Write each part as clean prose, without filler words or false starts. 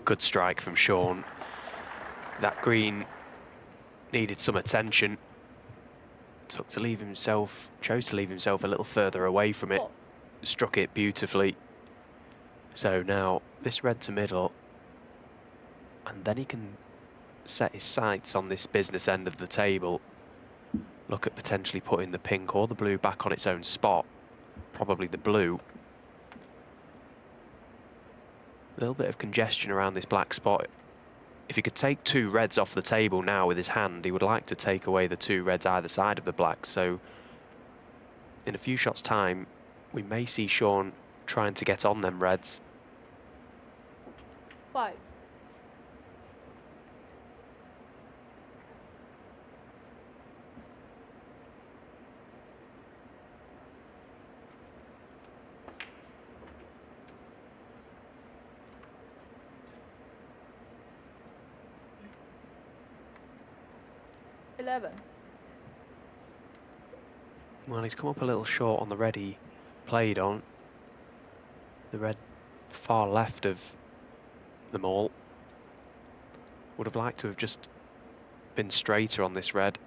Good strike from Shaun. That green needed some attention. Chose to leave himself a little further away from it. Struck it beautifully. So now this red to middle, and then he can set his sights on this business end of the table. Look at potentially putting the pink or the blue back on its own spot. Probably the blue. A little bit of congestion around this black spot. If he could take 2 reds off the table now with his hand, he would like to take away the 2 reds either side of the black. So in a few shots' time, we may see Shaun trying to get on them reds. 5. Well, he's come up a little short on the red he played on. The red far left of them all. Would have liked to have just been straighter on this red.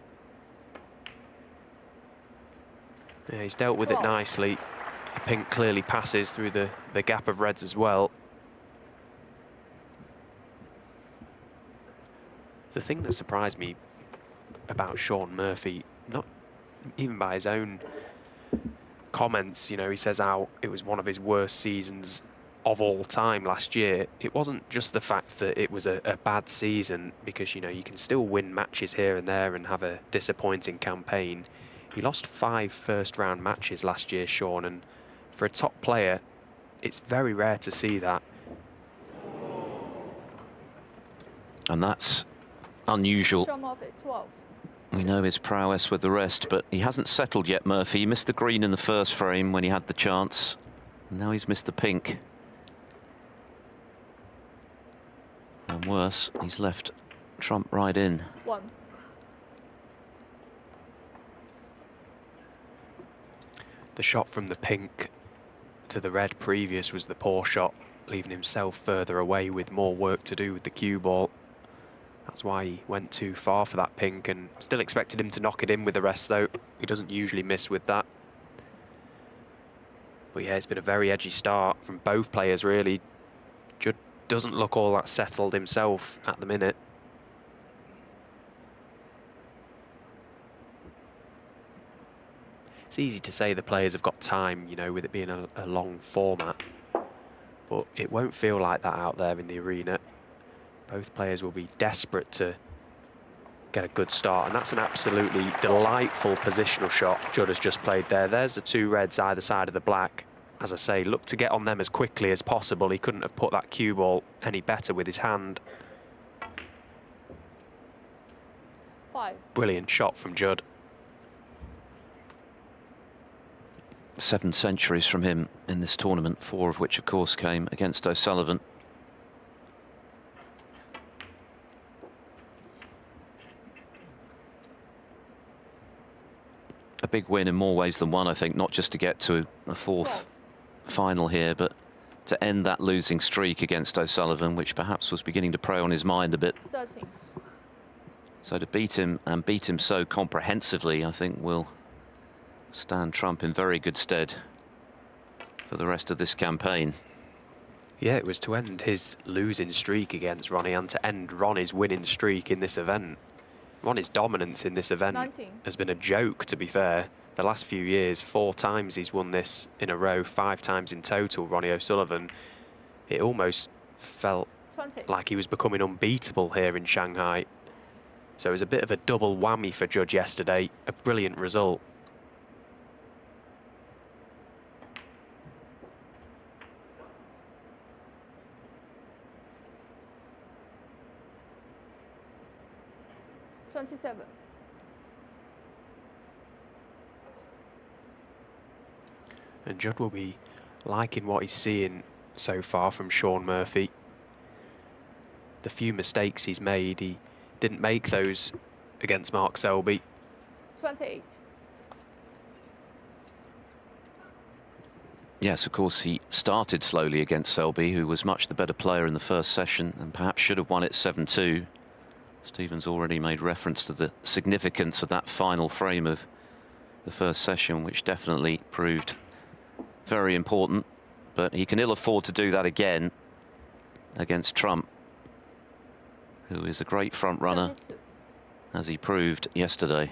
Yeah, he's dealt with it nicely. The pink clearly passes through the gap of reds as well. The thing that surprised me about Shaun Murphy, not even by his own comments, you know, he says how it was one of his worst seasons of all time last year. It wasn't just the fact that it was a bad season, because, you know, you can still win matches here and there and have a disappointing campaign. He lost 5 first-round matches last year, Shaun, and for a top player, it's very rare to see that. And that's unusual. 12. We know his prowess with the rest, but he hasn't settled yet, Murphy. He missed the green in the first frame when he had the chance. Now he's missed the pink. And worse, he's left trump right in. 1. The shot from the pink to the red previous was the poor shot, leaving himself further away with more work to do with the cue ball. That's why he went too far for that pink, and still expected him to knock it in with the rest, though. He doesn't usually miss with that. But yeah, it's been a very edgy start from both players, really. Judd doesn't look all that settled himself at the minute. It's easy to say the players have got time, you know, with it being a long format. But it won't feel like that out there in the arena. Both players will be desperate to get a good start, and that's an absolutely delightful positional shot Judd has just played there. There's the 2 reds either side of the black. As I say, look to get on them as quickly as possible. He couldn't have put that cue ball any better with his hand. 5. Brilliant shot from Judd. 7 centuries from him in this tournament, 4 of which, of course, came against O'Sullivan. A big win in more ways than one, I think, not just to get to a 4th final here, but to end that losing streak against O'Sullivan, which perhaps was beginning to prey on his mind a bit. 13. So to beat him, and beat him so comprehensively, I think will stand Trump in very good stead for the rest of this campaign. Yeah, it was to end his losing streak against Ronnie and to end Ronnie's winning streak in this event. Ronnie's dominance in this event 19. has been a joke, to be fair. The last few years, 4 times he's won this in a row, 5 times in total, Ronnie O'Sullivan. It almost felt 20. like he was becoming unbeatable here in Shanghai. So it was a bit of a double whammy for Judd yesterday. A brilliant result. And Judd will be liking what he's seeing so far from Shaun Murphy. The few mistakes he's made, he didn't make those against Mark Selby. 28. Yes, of course, he started slowly against Selby, who was much the better player in the first session and perhaps should have won it 7-2. Stephen's already made reference to the significance of that final frame of the first session, which definitely proved very important. But he can ill afford to do that again against Trump, who is a great front runner, 72. as he proved yesterday.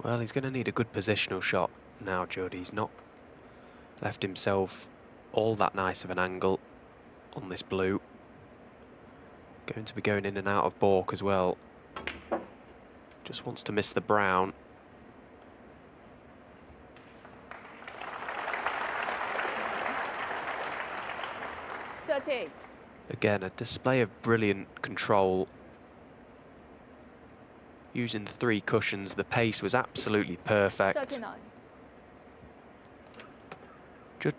Well, he's going to need a good positional shot now, Judd. He's not left himself all that nice of an angle on this blue. Going to be going in and out of baulk as well. Just wants to miss the brown. Again, a display of brilliant control. Using the 3 cushions, the pace was absolutely perfect. 39.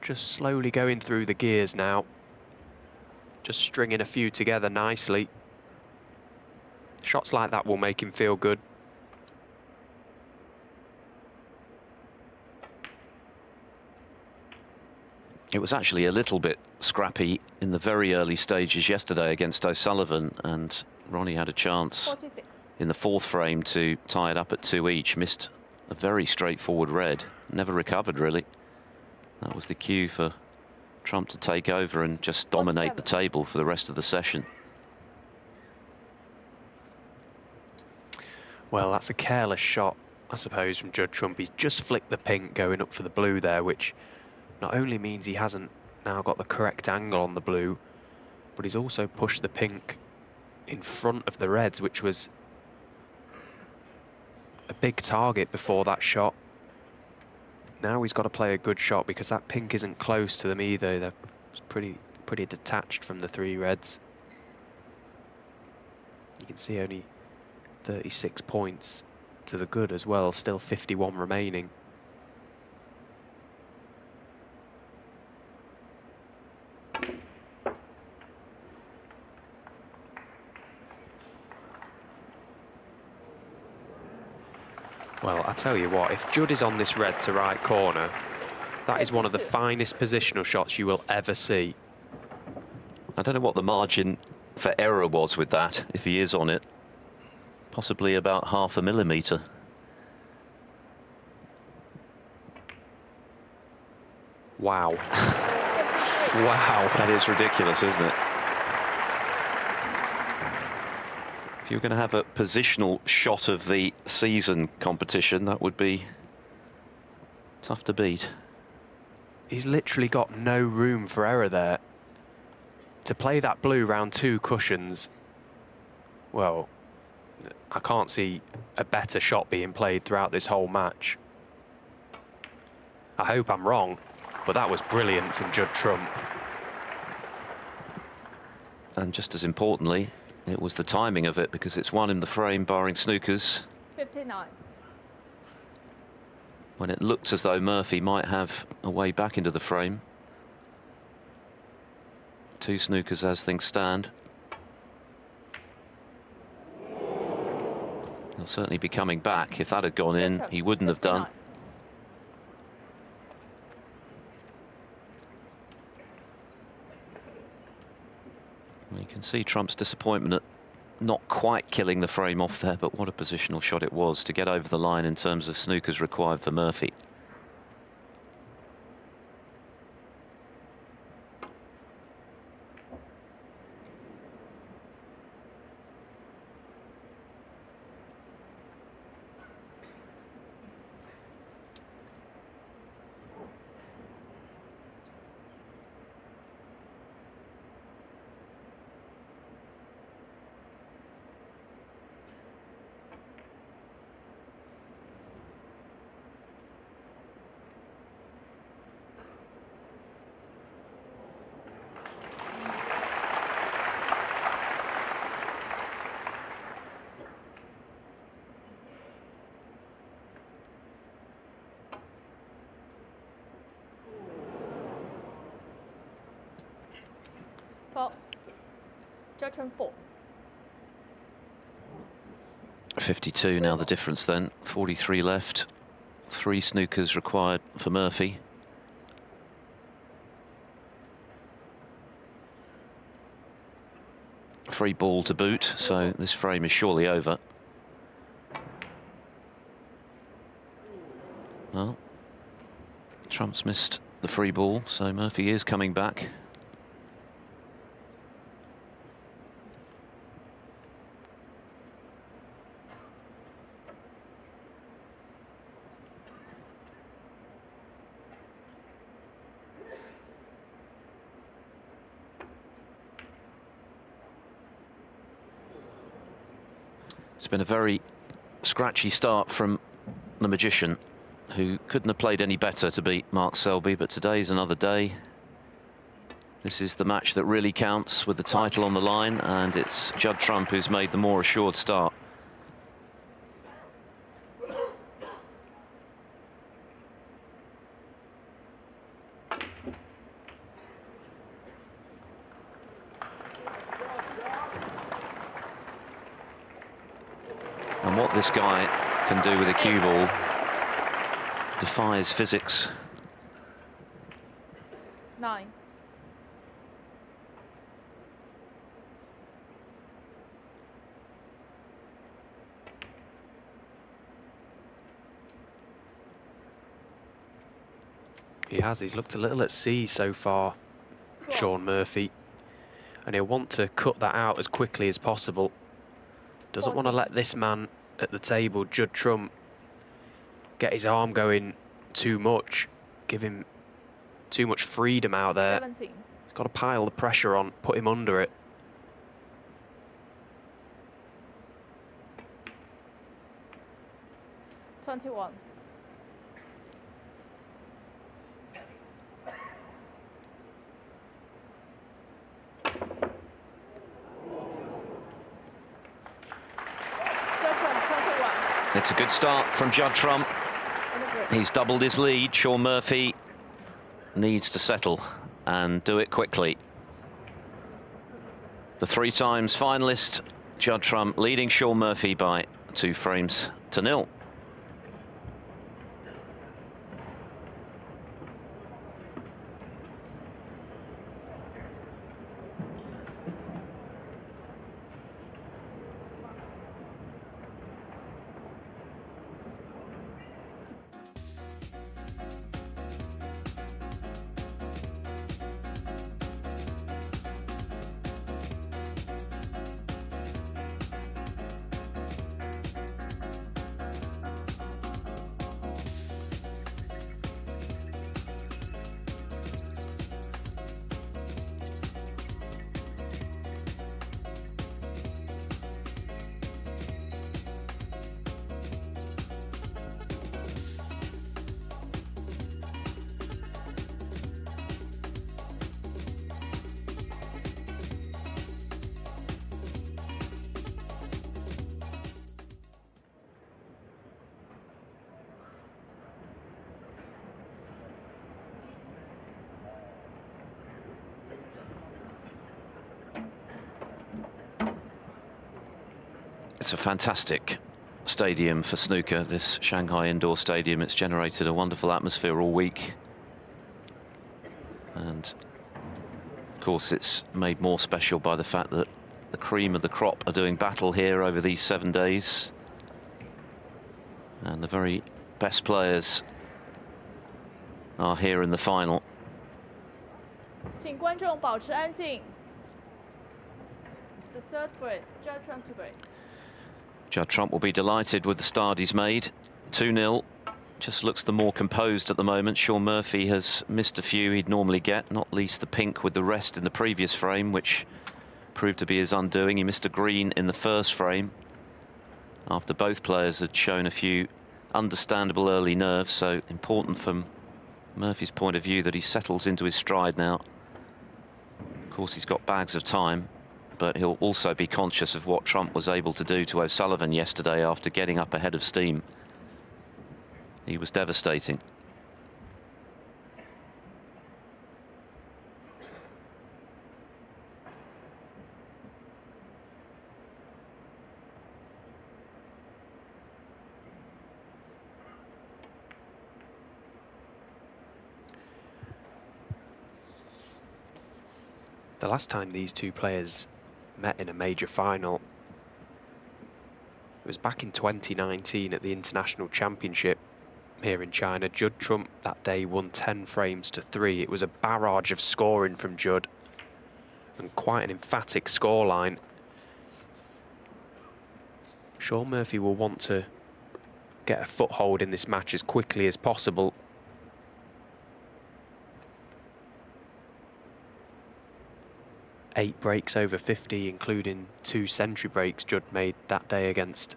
Just slowly going through the gears now. Just stringing a few together nicely. Shots like that will make him feel good. It was actually a little bit scrappy in the very early stages yesterday against O'Sullivan, and Ronnie had a chance 46. in the 4th frame to tie it up at 2 each. Missed a very straightforward red, never recovered really. That was the cue for Trump to take over and just dominate the table for the rest of the session. Well, that's a careless shot, I suppose, from Judd Trump. He's just flicked the pink going up for the blue there, which not only means he hasn't now got the correct angle on the blue, but he's also pushed the pink in front of the reds, which was a big target before that shot. Now he's got to play a good shot because that pink isn't close to them either. They're pretty detached from the 3 reds. You can see only 36 points to the good as well, still 51 remaining. Well, I tell you what, if Judd is on this red to right corner, that is one of the finest positional shots you will ever see. I don't know what the margin for error was with that, if he is on it. Possibly about ½ millimetre. Wow. Wow, that is ridiculous, isn't it? If you're going to have a positional shot of the season competition, that would be tough to beat. He's literally got no room for error there. To play that blue round 2 cushions, well, I can't see a better shot being played throughout this whole match. I hope I'm wrong, but that was brilliant from Judd Trump. And just as importantly, it was the timing of it, because it's one in the frame, barring snookers. 59. When it looked as though Murphy might have a way back into the frame. 2 snookers as things stand. He'll certainly be coming back. If that had gone in, he wouldn't have done. You can see Trump's disappointment at not quite killing the frame off there, but what a positional shot it was to get over the line in terms of snookers required for Murphy. 4. Judd Trump 4. 52 now the difference then. 43 left. 3 snookers required for Murphy. Free ball to boot, so this frame is surely over. Well, Trump's missed the free ball, so Murphy is coming back. It's been a very scratchy start from the Magician, who couldn't have played any better to beat Mark Selby, but today's another day. This is the match that really counts with the title on the line, and it's Judd Trump who's made the more assured start. And what this guy can do with a cue ball defies physics. 9. He has. He's looked a little at sea so far, Shaun Murphy. And he'll want to cut that out as quickly as possible. Doesn't want to let this man at the table, Judd Trump, get his arm going too much. Give him too much freedom out there. 17. He's got to pile the pressure on, put him under it. 21. It's a good start from Judd Trump. He's doubled his lead. Shaun Murphy needs to settle and do it quickly. The 3 times finalist, Judd Trump, leading Shaun Murphy by 2 frames to 0. It's a fantastic stadium for snooker, this Shanghai indoor stadium. It's generated a wonderful atmosphere all week. And of course it's made more special by the fact that the cream of the crop are doing battle here over these 7 days. And the very best players are here in the final. 请观众保持安静. The third grade, Judd Trump to break. Judd Trump will be delighted with the start he's made. 2-0. Just looks the more composed at the moment. Shaun Murphy has missed a few he'd normally get, not least the pink with the rest in the previous frame, which proved to be his undoing. He missed a green in the first frame after both players had shown a few understandable early nerves, so important from Murphy's point of view that he settles into his stride now. Of course, he's got bags of time, but he'll also be conscious of what Trump was able to do to O'Sullivan yesterday after getting up ahead of steam. He was devastating. The last time these two players met in a major final, it was back in 2019 at the International Championship here in China. Judd Trump that day won 10 frames to 3. It was a barrage of scoring from Judd and quite an emphatic scoreline. Shaun Murphy will want to get a foothold in this match as quickly as possible. Eight breaks over 50, including 2 century breaks Judd made that day against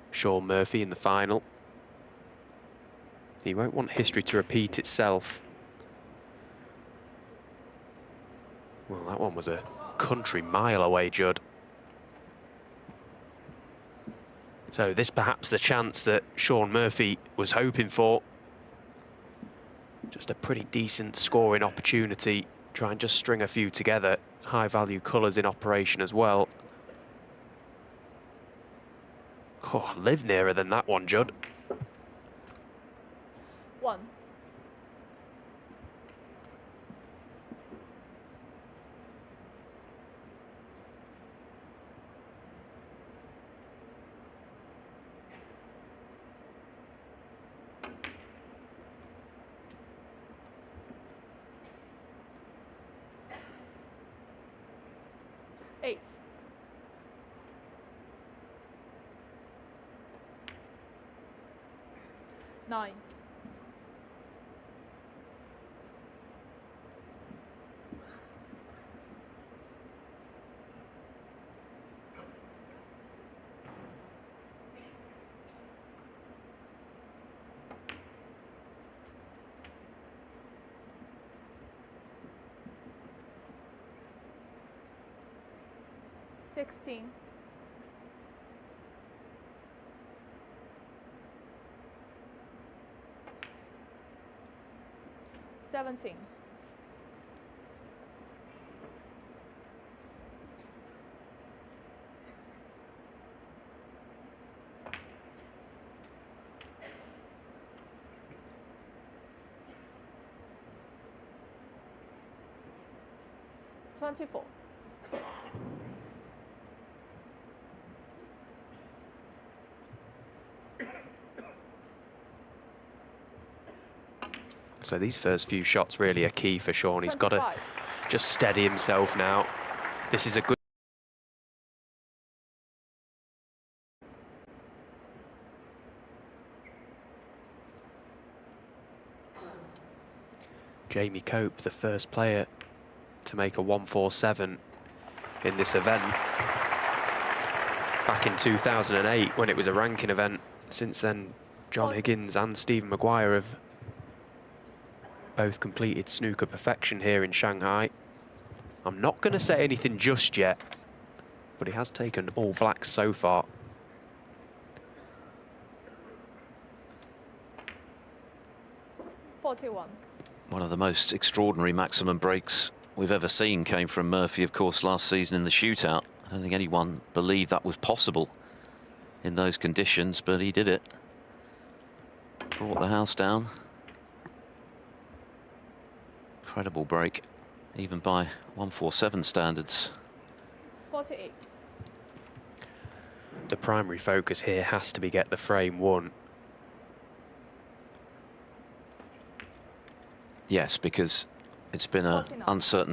Shaun Murphy in the final. He won't want history to repeat itself. Well, that one was a country mile away, Judd. So this perhaps the chance that Shaun Murphy was hoping for. Just a pretty decent scoring opportunity. Try and just string a few together. High value colours in operation as well. Oh, live nearer than that one, Judd. 1. Eight. 9. 16. 17. 24. So these first few shots really are key for Shaun. He's got to just steady himself now. This is a good... Jamie Cope, the first player to make a 147 in this event. Back in 2008 when it was a ranking event. Since then, John Higgins and Stephen Maguire have both completed snooker perfection here in Shanghai. I'm not going to say anything just yet, but he has taken all blacks so far. One of the most extraordinary maximum breaks we've ever seen came from Murphy, of course, last season in the shootout. I don't think anyone believed that was possible in those conditions, but he did it. Brought the house down. Incredible break, even by 147 standards. 48. The primary focus here has to be get the frame won. Yes, because it's been an uncertain